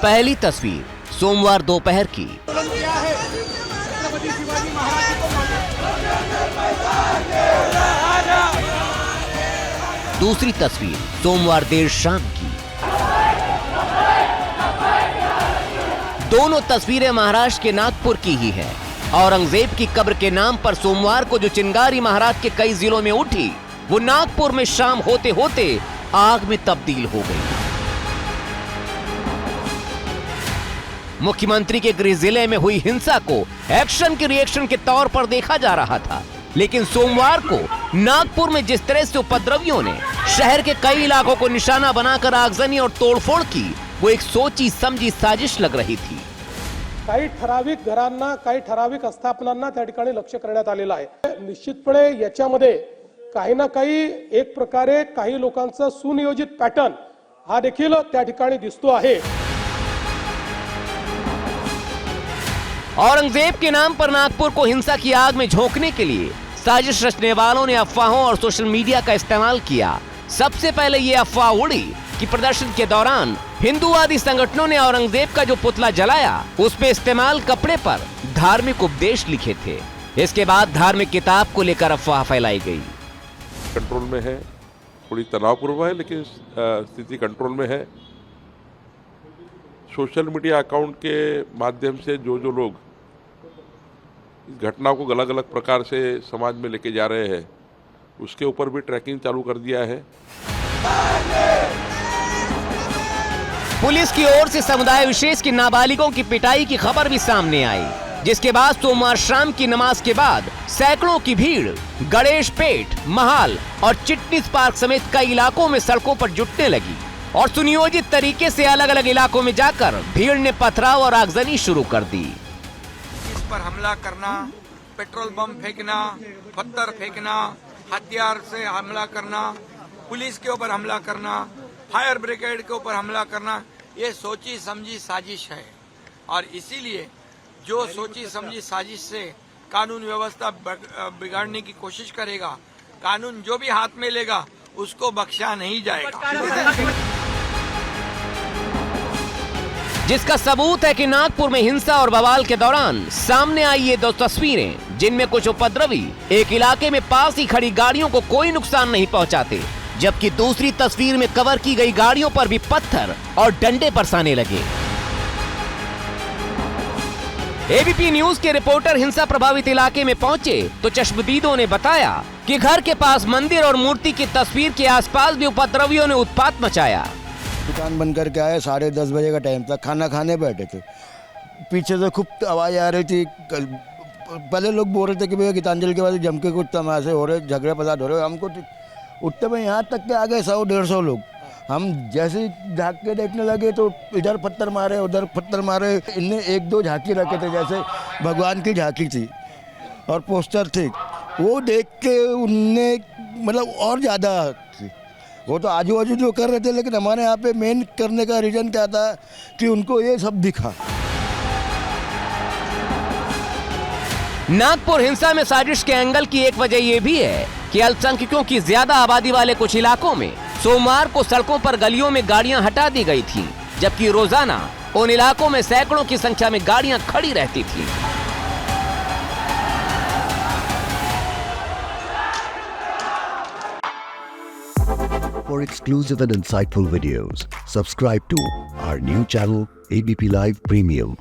पहली तस्वीर सोमवार दोपहर की। दूसरी तस्वीर सोमवार देर शाम की। दोनों तस्वीरें महाराष्ट्र के नागपुर की ही है। औरंगजेब की कब्र के नाम पर सोमवार को जो चिंगारी महाराष्ट्र के कई जिलों में उठी, वो नागपुर में शाम होते होते आग में तब्दील हो गई। मुख्यमंत्री के गृह जिले में हुई हिंसा को एक्शन के रिएक्शन के तौर पर देखा जा रहा था, लेकिन सोमवार को नागपुर में जिस तरह से उपद्रवियों ने शहर के कई इलाकों को निशाना बनाकर आगजनी और तोड़फोड़ की, वो एक सोची समझी साजिश लग रही थी। काही ठराविक घरांना, काही ठराविक आस्थापनांना त्या ठिकाणी लक्ष करण्यात आलेलं आहे। निश्चितपणे याच्यामध्ये काही ना काही एक प्रकारे काही लोकांचा सुनियोजित पॅटर्न हा देखील त्या ठिकाणी दिसतो आहे। औरंगजेब के नाम पर नागपुर को हिंसा की आग में झोंकने के लिए साजिश रचने वालों ने अफवाहों और सोशल मीडिया का इस्तेमाल किया। सबसे पहले ये अफवाह उड़ी कि प्रदर्शन के दौरान हिंदूवादी संगठनों ने औरंगजेब का जो पुतला जलाया, उस पे इस्तेमाल कपड़े पर धार्मिक उपदेश लिखे थे। इसके बाद धार्मिक किताब को लेकर अफवाह फैलाई गई। कंट्रोल में है, थोड़ी तनावपूर्ण है, लेकिन स्थिति कंट्रोल में है। सोशल मीडिया अकाउंट के माध्यम से जो लोग इस घटना को अलग अलग प्रकार से समाज में लेके जा रहे हैं, उसके ऊपर भी ट्रैकिंग चालू कर दिया है। पुलिस की ओर से समुदाय विशेष की नाबालिगों की पिटाई की खबर भी सामने आई, जिसके बाद सोमवार शाम की नमाज के बाद सैकड़ों की भीड़ गणेश पेट, महाल और चिटनीस पार्क समेत कई इलाकों में सड़कों पर जुटने लगी और सुनियोजित तरीके से अलग अलग इलाकों में जाकर भीड़ ने पथराव और आगजनी शुरू कर दी। इस पर हमला करना, पेट्रोल बम फेंकना, पत्थर फेंकना, हथियार से हमला करना, पुलिस के ऊपर हमला करना, फायर ब्रिगेड के ऊपर हमला करना, ये सोची समझी साजिश है। और इसीलिए जो सोची समझी साजिश से कानून व्यवस्था बिगाड़ने की कोशिश करेगा, कानून जो भी हाथ में लेगा उसको बख्शा नहीं जाएगा। जिसका सबूत है कि नागपुर में हिंसा और बवाल के दौरान सामने आई ये दो तस्वीरें, जिनमें कुछ उपद्रवी एक इलाके में पास ही खड़ी गाड़ियों को कोई नुकसान नहीं पहुंचाते, जबकि दूसरी तस्वीर में कवर की गई गाड़ियों पर भी पत्थर और डंडे बरसाने लगे। एबीपी न्यूज के रिपोर्टर हिंसा प्रभावित इलाके में पहुंचे तो चश्मदीदों ने बताया कि घर के पास मंदिर और मूर्ति की तस्वीर के आसपास भी उपद्रवियों ने उत्पात मचाया। दुकान बंद करके आए, 10:30 बजे का टाइम था, खाना खाने बैठे थे। पीछे से खूब आवाज़ आ रही थी। पहले लोग बोल रहे थे कि भैया गीतांजलि के बाद जम के कुछ तमाशे हो रहे, झगड़े फसाद हो रहे। हमको उठते में यहाँ तक के आ गए 100-150 लोग। हम जैसे ही झाँक के देखने लगे तो इधर पत्थर मारे, उधर पत्थर मारे। इनने 1-2 झांकी रखे थे, जैसे भगवान की झांकी थी और पोस्टर थे। वो देख के उनने मतलब और ज़्यादा, वो तो आजू बाजू जो कर रहे थे, लेकिन हमारे यहाँ पे मेन करने का रीजन क्या था कि उनको ये सब दिखा। नागपुर हिंसा में साजिश के एंगल की एक वजह यह भी है कि अल्पसंख्यकों की ज्यादा आबादी वाले कुछ इलाकों में सोमवार को सड़कों पर गलियों में गाड़ियां हटा दी गई थीं, जबकि रोजाना उन इलाकों में सैकड़ों की संख्या में गाड़ियां खड़ी रहती थीं। For exclusive and insightful videos, subscribe to our new channel ABP Live Premium.